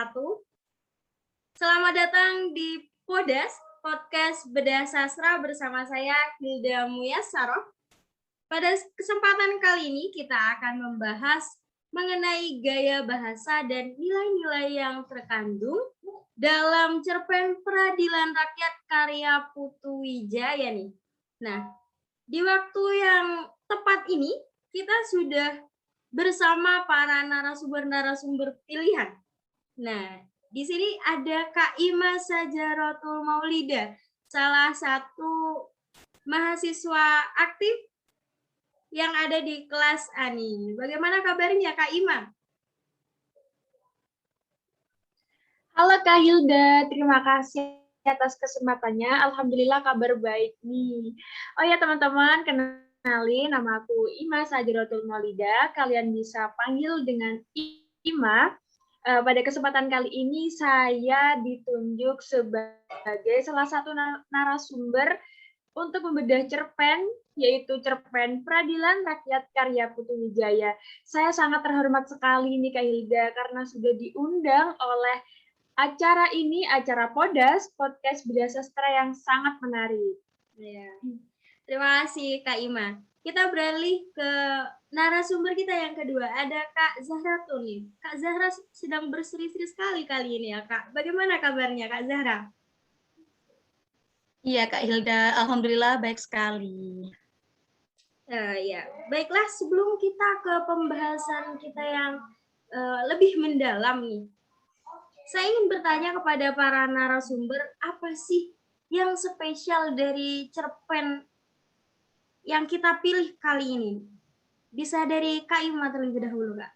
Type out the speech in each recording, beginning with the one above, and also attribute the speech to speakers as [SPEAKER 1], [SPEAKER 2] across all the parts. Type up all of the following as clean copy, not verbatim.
[SPEAKER 1] wabarakatuh. Selamat datang di Podas, Podcast Bedah Sastra bersama saya, Hilda Muyasaroh. Pada kesempatan kali ini kita akan membahas mengenai gaya bahasa dan nilai-nilai yang terkandung dalam cerpen Peradilan Rakyat karya Putu Wijaya nih. Nah, di waktu yang tepat ini kita sudah bersama para narasumber-narasumber pilihan. Nah, di sini ada Kak Ima Sajarotul Maulida, salah satu mahasiswa aktif yang ada di kelas ANI. Bagaimana kabarnya Kak Ima?
[SPEAKER 2] Halo Kak Hilda, terima kasih atas kesempatannya. Alhamdulillah kabar baik nih. Oh ya teman-teman, kenalin nama aku Ima Sajarotul Maulida. Kalian bisa panggil dengan Ima. Pada kesempatan kali ini saya ditunjuk sebagai salah satu narasumber untuk membedah cerpen, yaitu cerpen Peradilan Rakyat karya Putu Wijaya. Saya sangat terhormat sekali nih Kak Hilda karena sudah diundang oleh acara ini, acara Podas, podcast Bedah Sastra yang sangat menarik.
[SPEAKER 1] Ya. Terima kasih Kak Ima. Kita beralih ke narasumber kita yang kedua. Ada Kak Zahra tuh nih. Kak Zahra sedang berseri-seri sekali kali ini ya Kak. Bagaimana kabarnya Kak Zahra?
[SPEAKER 3] Iya Kak Hilda, Alhamdulillah baik sekali.
[SPEAKER 1] Ya, baiklah sebelum kita ke pembahasan kita yang lebih mendalam nih. Saya ingin bertanya kepada para narasumber, apa sih yang spesial dari cerpen yang kita pilih kali ini? Bisa dari Kak Ima terlebih dahulu, Kak.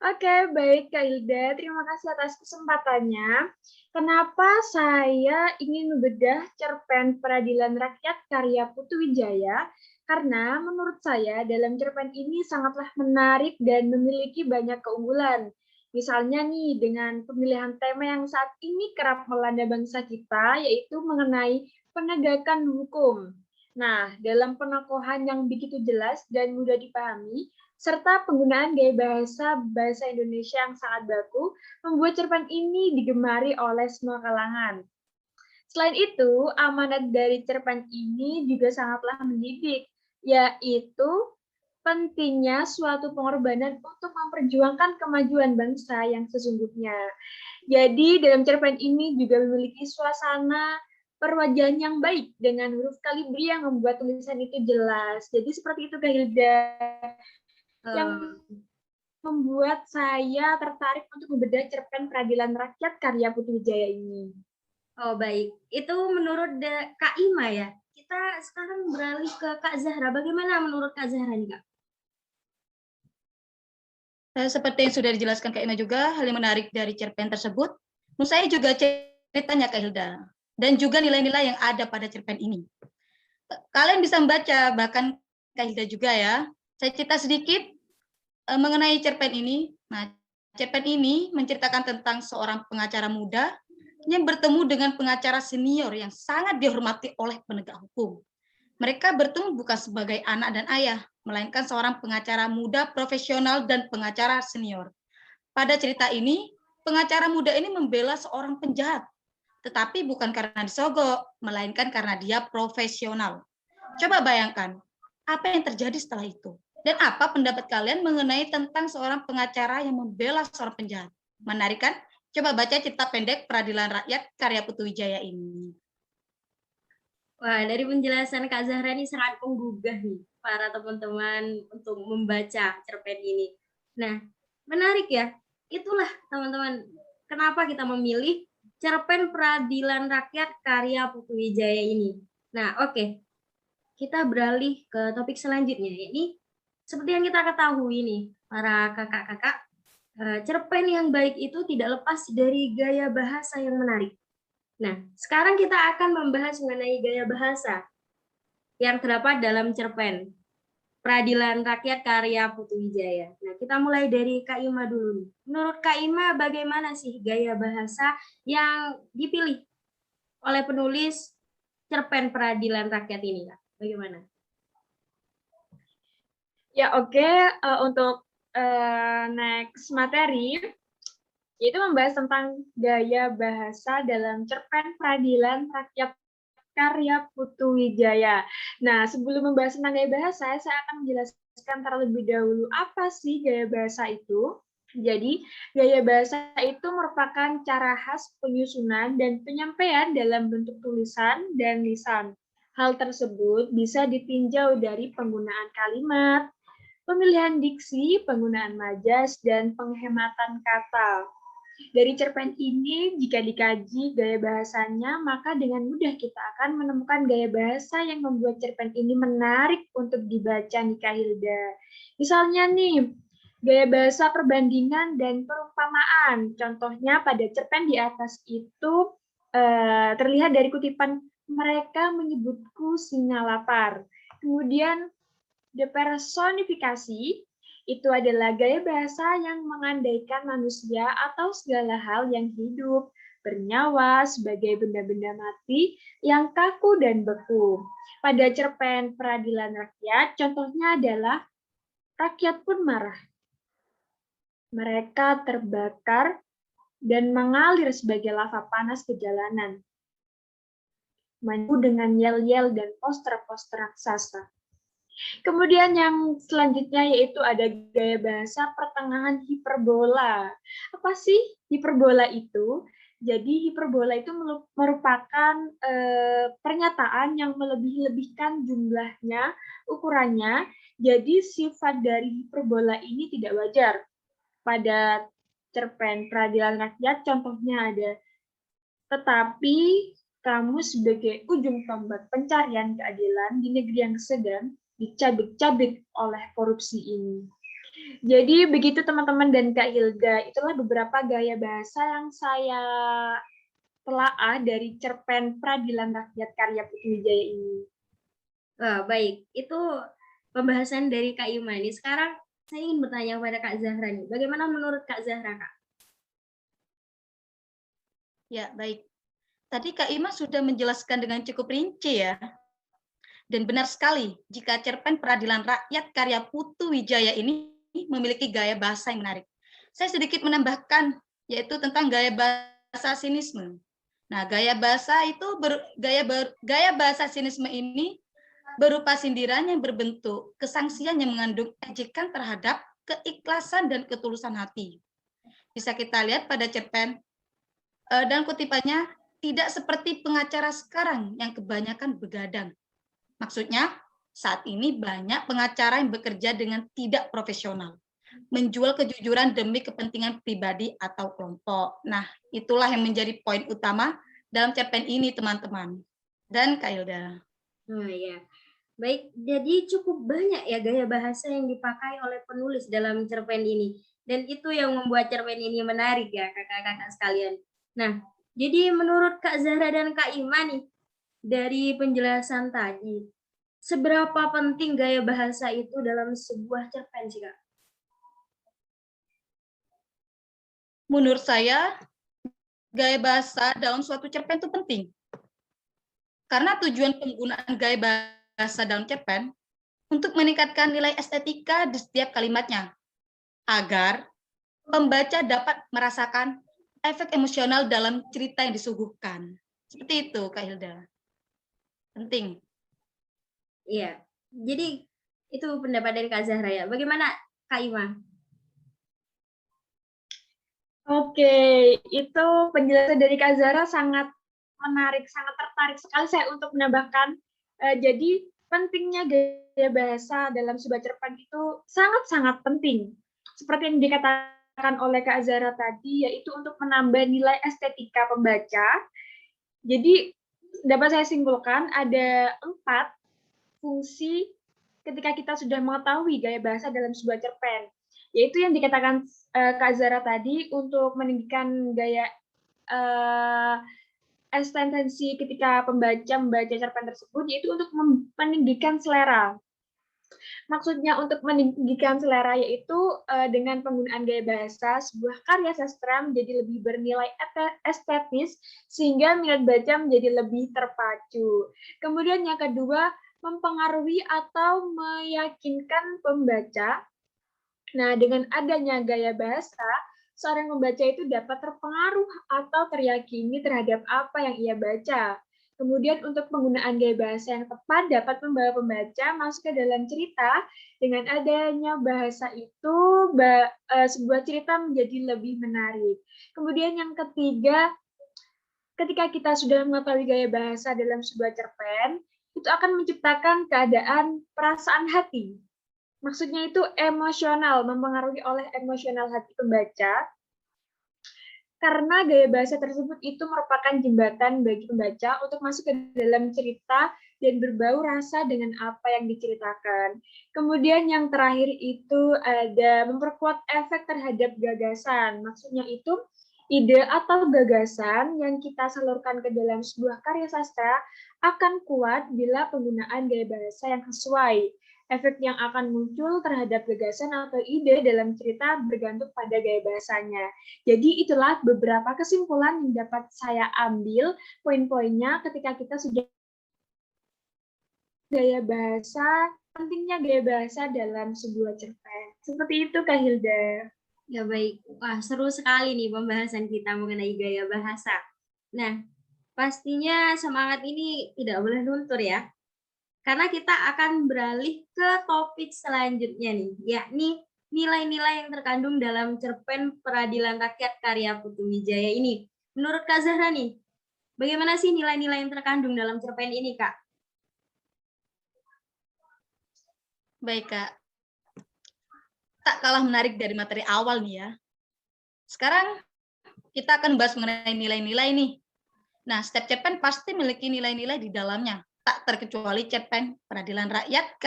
[SPEAKER 2] Oke, baik Kak Hilda. Terima kasih atas kesempatannya. Kenapa saya ingin membedah cerpen Peradilan Rakyat karya Putu Wijaya? Karena menurut saya dalam cerpen ini sangatlah menarik dan memiliki banyak keunggulan. Misalnya nih, dengan pemilihan tema yang saat ini kerap melanda bangsa kita, yaitu mengenai penegakan hukum. Nah, dalam penokohan yang begitu jelas dan mudah dipahami, serta penggunaan gaya bahasa Indonesia yang sangat baku, membuat cerpen ini digemari oleh semua kalangan. Selain itu, amanat dari cerpen ini juga sangatlah mendidik, yaitu pentingnya suatu pengorbanan untuk memperjuangkan kemajuan bangsa yang sesungguhnya. Jadi, dalam cerpen ini juga memiliki suasana perwajahan yang baik dengan huruf kalibri yang membuat tulisan itu jelas. Jadi seperti itu Kak Hilda. Yang membuat saya tertarik untuk membedah cerpen Peradilan Rakyat karya Putu Wijaya ini.
[SPEAKER 1] Oh baik, itu menurut Kak Ima ya. Kita sekarang beralih ke Kak Zahra. Bagaimana menurut Kak Zahra nih Kak?
[SPEAKER 3] Seperti yang sudah dijelaskan Kak Ima juga, hal yang menarik dari cerpen tersebut, menurut saya juga ceritanya Kak Hilda, dan juga nilai-nilai yang ada pada cerpen ini. Kalian bisa membaca, bahkan Kak Hilda juga ya. Saya cerita sedikit mengenai cerpen ini. Nah, cerpen ini menceritakan tentang seorang pengacara muda yang bertemu dengan pengacara senior yang sangat dihormati oleh penegak hukum. Mereka bertemu bukan sebagai anak dan ayah, melainkan seorang pengacara muda profesional dan pengacara senior. Pada cerita ini, pengacara muda ini membela seorang penjahat, tetapi bukan karena disogok, melainkan karena dia profesional. Coba bayangkan, apa yang terjadi setelah itu? Dan apa pendapat kalian mengenai tentang seorang pengacara yang membela seorang penjahat? Menarik kan? Coba baca cerita pendek Peradilan Rakyat karya Putu Wijaya ini.
[SPEAKER 1] Wah, dari penjelasan Kak Zahra ini sangat menggugah nih para teman-teman untuk membaca cerpen ini. Nah, menarik ya. Itulah teman-teman, kenapa kita memilih cerpen Peradilan Rakyat karya Putu Wijaya ini. Nah, oke. Kita beralih ke topik selanjutnya. Ini seperti yang kita ketahui nih, para kakak-kakak, cerpen yang baik itu tidak lepas dari gaya bahasa yang menarik. Nah, sekarang kita akan membahas mengenai gaya bahasa yang terdapat dalam cerpen Peradilan Rakyat karya Putu Wijaya. Nah, kita mulai dari Kak Ima dulu. Menurut Kak Ima, bagaimana sih gaya bahasa yang dipilih oleh penulis cerpen Peradilan Rakyat ini, Kak? Bagaimana?
[SPEAKER 2] Ya oke, untuk next materi, yaitu membahas tentang gaya bahasa dalam cerpen Peradilan Rakyat karya Putu Wijaya. Nah, sebelum membahas tentang gaya bahasa, saya akan menjelaskan terlebih dahulu apa sih gaya bahasa itu. Jadi, gaya bahasa itu merupakan cara khas penyusunan dan penyampaian dalam bentuk tulisan dan lisan. Hal tersebut bisa ditinjau dari penggunaan kalimat, pemilihan diksi, penggunaan majas, dan penghematan kata. Dari cerpen ini, jika dikaji gaya bahasanya, maka dengan mudah kita akan menemukan gaya bahasa yang membuat cerpen ini menarik untuk dibaca nih Kak Hilda. Misalnya nih, gaya bahasa perbandingan dan perumpamaan. Contohnya pada cerpen di atas itu terlihat dari kutipan mereka menyebutku singa lapar. Kemudian depersonifikasi itu adalah gaya bahasa yang mengandaikan manusia atau segala hal yang hidup, bernyawa sebagai benda-benda mati yang kaku dan beku. Pada cerpen Peradilan Rakyat, contohnya adalah rakyat pun marah. Mereka terbakar dan mengalir sebagai lava panas ke jalanan. Maju dengan yel-yel dan poster-poster raksasa. Kemudian yang selanjutnya yaitu ada gaya bahasa pertengahan hiperbola. Apa sih hiperbola itu? Jadi hiperbola itu merupakan pernyataan yang melebih-lebihkan jumlahnya, ukurannya. Jadi sifat dari hiperbola ini tidak wajar. Pada cerpen Peradilan Rakyat contohnya ada, tetapi kamu sebagai ujung tombak pencarian keadilan di negeri yang sedang dicabik-cabik oleh korupsi ini. Jadi begitu teman-teman dan Kak Hilda, itulah beberapa gaya bahasa yang saya telaah dari cerpen Peradilan Rakyat karya Putu Wijaya ini.
[SPEAKER 1] Wah, baik. Itu pembahasan dari Kak Ima ini. Sekarang saya ingin bertanya kepada Kak Zahra nih. Bagaimana menurut Kak Zahra, Kak?
[SPEAKER 3] Ya, baik. Tadi Kak Ima sudah menjelaskan dengan cukup rinci ya. Dan benar sekali, jika cerpen Peradilan Rakyat karya Putu Wijaya ini memiliki gaya bahasa yang menarik. Saya sedikit menambahkan, yaitu tentang gaya bahasa sinisme. Nah, gaya bahasa sinisme ini berupa sindiran yang berbentuk kesangsian yang mengandung ejekan terhadap keikhlasan dan ketulusan hati. Bisa kita lihat pada cerpen dan kutipannya, tidak seperti pengacara sekarang yang kebanyakan begadang. Maksudnya, saat ini banyak pengacara yang bekerja dengan tidak profesional, menjual kejujuran demi kepentingan pribadi atau kelompok. Nah, itulah yang menjadi poin utama dalam cerpen ini, teman-teman. Dan Kak Hilda.
[SPEAKER 1] Oh ya, baik. Jadi cukup banyak ya gaya bahasa yang dipakai oleh penulis dalam cerpen ini. Dan itu yang membuat cerpen ini menarik ya, kakak-kakak sekalian. Nah, jadi menurut Kak Zahra dan Kak Ima nih, dari penjelasan tadi, seberapa penting gaya bahasa itu dalam sebuah cerpen sih, Kak?
[SPEAKER 3] Menurut saya, gaya bahasa dalam suatu cerpen itu penting. Karena tujuan penggunaan gaya bahasa dalam cerpen untuk meningkatkan nilai estetika di setiap kalimatnya, agar pembaca dapat merasakan efek emosional dalam cerita yang disuguhkan. Seperti itu, Kak Hilda. Penting.
[SPEAKER 1] Iya, jadi itu pendapat dari Kak Zahra ya. Bagaimana Kak Ima?
[SPEAKER 2] Oke, itu penjelasan dari Kak Zahra sangat menarik, sangat tertarik sekali saya untuk menambahkan. Jadi pentingnya gaya bahasa dalam sebuah cerpen itu sangat-sangat penting. Seperti yang dikatakan oleh Kak Zahra tadi, yaitu untuk menambah nilai estetika pembaca. Jadi dapat saya simpulkan ada 4 fungsi ketika kita sudah mengetahui gaya bahasa dalam sebuah cerpen, yaitu yang dikatakan Kak Zara tadi untuk meninggikan gaya eksistensi ketika pembaca membaca cerpen tersebut, yaitu untuk meninggikan selera. Maksudnya untuk meninggikan selera yaitu dengan penggunaan gaya bahasa, sebuah karya sastra menjadi lebih bernilai estetis sehingga minat baca menjadi lebih terpacu. Kemudian yang kedua, mempengaruhi atau meyakinkan pembaca. Nah, dengan adanya gaya bahasa, seorang membaca itu dapat terpengaruh atau teryakini terhadap apa yang ia baca. Kemudian untuk penggunaan gaya bahasa yang tepat dapat membawa pembaca masuk ke dalam cerita. Dengan adanya bahasa itu, sebuah cerita menjadi lebih menarik. Kemudian yang ketiga, ketika kita sudah mengetahui gaya bahasa dalam sebuah cerpen, itu akan menciptakan keadaan perasaan hati. Maksudnya itu emosional, mempengaruhi oleh emosional hati pembaca, karena gaya bahasa tersebut itu merupakan jembatan bagi pembaca untuk masuk ke dalam cerita dan berbau rasa dengan apa yang diceritakan. Kemudian yang terakhir itu ada memperkuat efek terhadap gagasan. Maksudnya itu ide atau gagasan yang kita salurkan ke dalam sebuah karya sastra akan kuat bila penggunaan gaya bahasa yang sesuai. Efek yang akan muncul terhadap gagasan atau ide dalam cerita bergantung pada gaya bahasanya. Jadi itulah beberapa kesimpulan yang dapat saya ambil poin-poinnya ketika kita sudah gaya bahasa, pentingnya gaya bahasa dalam sebuah cerpen. Seperti itu, Kak Hilda.
[SPEAKER 1] Ya baik, wah seru sekali nih pembahasan kita mengenai gaya bahasa. Nah, pastinya semangat ini tidak boleh luntur ya, karena kita akan beralih ke topik selanjutnya nih, yakni nilai-nilai yang terkandung dalam cerpen Peradilan Rakyat karya Putu Wijaya ini. Menurut Kak Zahra nih, bagaimana sih nilai-nilai yang terkandung dalam cerpen ini, Kak?
[SPEAKER 3] Baik, Kak. Tak kalah menarik dari materi awal nih ya. Sekarang kita akan bahas mengenai nilai-nilai nih. Nah, setiap cerpen pasti memiliki nilai-nilai di dalamnya. Tak terkecuali cerpen Peradilan Rakyat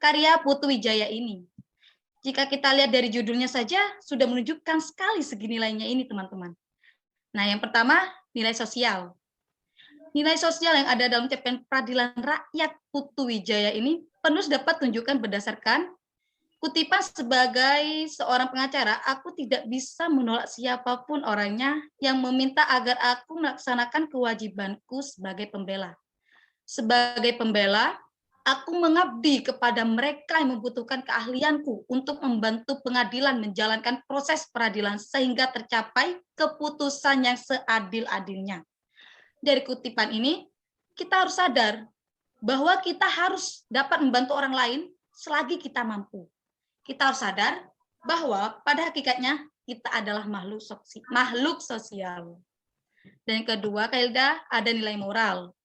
[SPEAKER 3] karya Putu Wijaya ini. Jika kita lihat dari judulnya saja, sudah menunjukkan sekali segi nilainya ini, teman-teman. Nah, yang pertama, nilai sosial. Nilai sosial yang ada dalam cerpen Peradilan Rakyat Putu Wijaya ini penulis dapat tunjukkan berdasarkan kutipan sebagai seorang pengacara, aku tidak bisa menolak siapapun orangnya yang meminta agar aku melaksanakan kewajibanku sebagai pembela. Sebagai pembela, aku mengabdi kepada mereka yang membutuhkan keahlianku untuk membantu pengadilan menjalankan proses peradilan sehingga tercapai keputusan yang seadil-adilnya. Dari kutipan ini, kita harus sadar bahwa kita harus dapat membantu orang lain selagi kita mampu. Kita harus sadar bahwa pada hakikatnya kita adalah makhluk sosial. Dan yang kedua, Kak Hilda, ada nilai moral.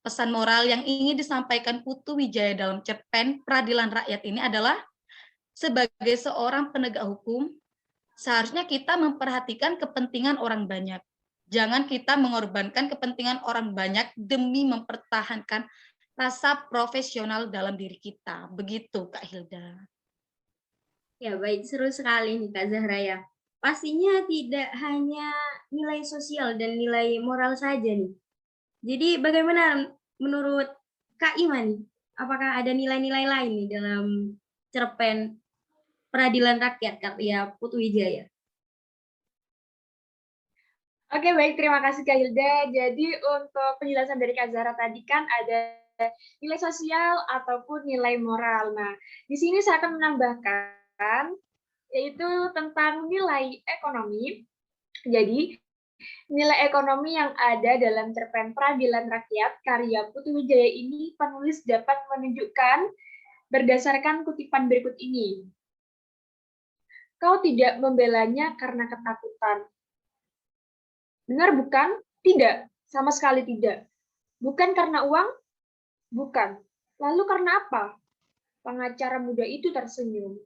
[SPEAKER 3] Pesan moral yang ingin disampaikan Putu Wijaya dalam cerpen Peradilan Rakyat ini adalah sebagai seorang penegak hukum, seharusnya kita memperhatikan kepentingan orang banyak. Jangan kita mengorbankan kepentingan orang banyak demi mempertahankan rasa profesional dalam diri kita. Begitu, Kak Hilda.
[SPEAKER 1] Ya baik, seru sekali nih Kak Zahra ya. Pastinya tidak hanya nilai sosial dan nilai moral saja nih. Jadi bagaimana menurut Kak Iman? Apakah ada nilai-nilai lain nih dalam cerpen Peradilan Rakyat karya Putu Wijaya?
[SPEAKER 2] Oke, baik. Terima kasih, Kak Hilda. Jadi untuk penjelasan dari Kak Zahra tadi kan ada nilai sosial ataupun nilai moral. Nah, di sini saya akan menambahkan yaitu tentang nilai ekonomi. Jadi, nilai ekonomi yang ada dalam cerpen Peradilan Rakyat karya Putu Wijaya ini penulis dapat menunjukkan berdasarkan kutipan berikut ini. Kau tidak membelanya karena ketakutan. Benar bukan? Tidak, sama sekali tidak. Bukan karena uang? Bukan. Lalu karena apa? Pengacara muda itu tersenyum.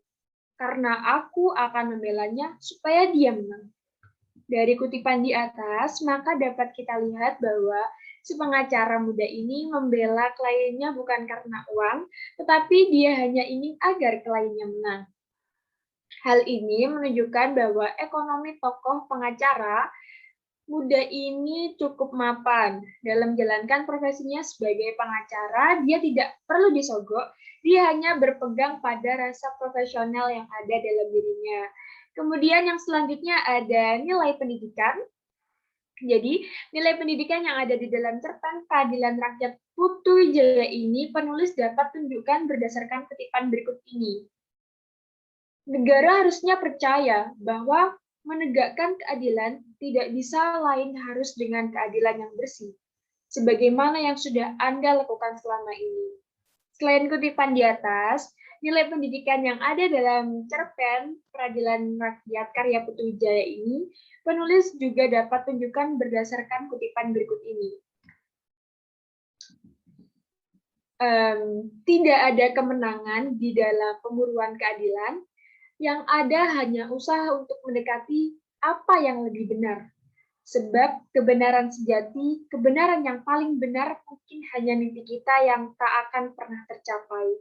[SPEAKER 2] Karena aku akan membelanya supaya dia menang. Dari kutipan di atas, maka dapat kita lihat bahwa si pengacara muda ini membela kliennya bukan karena uang, tetapi dia hanya ingin agar kliennya menang. Hal ini menunjukkan bahwa ekonomi tokoh pengacara muda ini cukup mapan dalam menjalankan profesinya sebagai pengacara. Dia tidak perlu disogok, dia hanya berpegang pada rasa profesional yang ada dalam dirinya. Kemudian yang selanjutnya ada nilai pendidikan. Jadi, nilai pendidikan yang ada di dalam cerpen Peradilan Rakyat Putu Wijaya ini penulis dapat tunjukkan berdasarkan kutipan berikut ini. Negara harusnya percaya bahwa menegakkan keadilan tidak bisa lain harus dengan keadilan yang bersih, sebagaimana yang sudah Anda lakukan selama ini. Selain kutipan di atas, nilai pendidikan yang ada dalam cerpen Peradilan Rakyat karya Putu Wijaya ini, penulis juga dapat tunjukkan berdasarkan kutipan berikut ini. Tidak ada kemenangan di dalam pemburuan keadilan, yang ada hanya usaha untuk mendekati apa yang lebih benar. Sebab kebenaran sejati, kebenaran yang paling benar mungkin hanya mimpi kita yang tak akan pernah tercapai.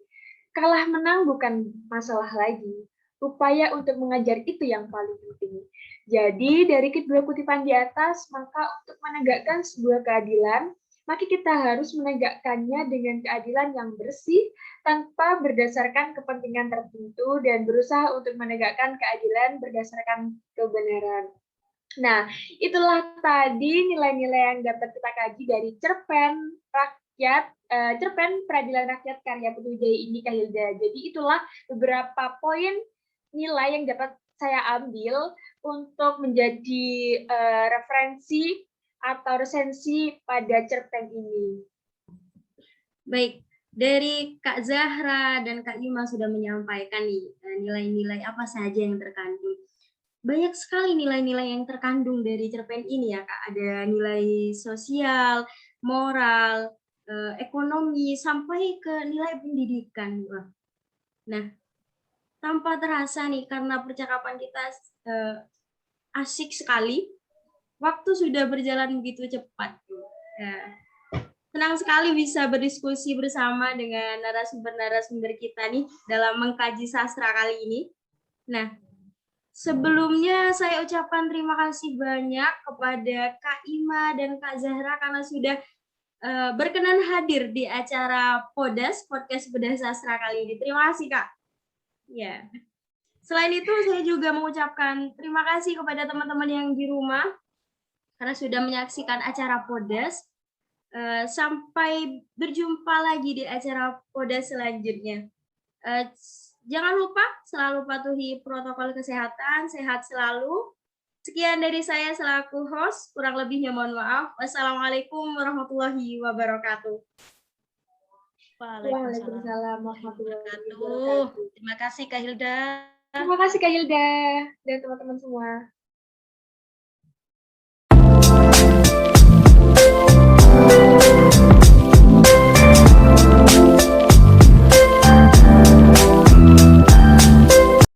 [SPEAKER 2] Kalah menang bukan masalah lagi. Upaya untuk mengajar itu yang paling penting. Jadi dari kedua kutipan di atas, maka untuk menegakkan sebuah keadilan, maka kita harus menegakkannya dengan keadilan yang bersih, tanpa berdasarkan kepentingan tertentu dan berusaha untuk menegakkan keadilan berdasarkan kebenaran. Nah, itulah tadi nilai-nilai yang dapat kita kaji dari cerpen cerpen Peradilan Rakyat karya Putu Wijaya ini, Kak Hilda. Jadi itulah beberapa poin nilai yang dapat saya ambil untuk menjadi referensi atau resensi pada cerpen ini.
[SPEAKER 1] Baik, dari Kak Zahra dan Kak Ima sudah menyampaikan nih nilai-nilai apa saja yang terkandung. Banyak sekali nilai-nilai yang terkandung dari cerpen ini ya Kak. Ada nilai sosial, moral, ekonomi, sampai ke nilai pendidikan. Nah, tanpa terasa nih karena percakapan kita asik sekali, waktu sudah berjalan begitu cepat. Senang sekali bisa berdiskusi bersama dengan narasumber-narasumber kita nih dalam mengkaji sastra kali ini. Nah, sebelumnya saya ucapkan terima kasih banyak kepada Kak Ima dan Kak Zahra karena sudah berkenan hadir di acara Podas, Podcast Bedah Sastra kali ini. Terima kasih, Kak. Ya. Selain itu, saya juga mengucapkan terima kasih kepada teman-teman yang di rumah karena sudah menyaksikan acara Podas. Sampai berjumpa lagi di acara Podas selanjutnya. Jangan lupa selalu patuhi protokol kesehatan, sehat selalu. Sekian dari saya selaku host, kurang lebihnya mohon maaf. Wassalamualaikum warahmatullahi wabarakatuh.
[SPEAKER 2] Waalaikumsalam warahmatullahi wabarakatuh.
[SPEAKER 3] Terima kasih Kak Hilda.
[SPEAKER 2] Terima kasih Kak Hilda dan teman-teman semua.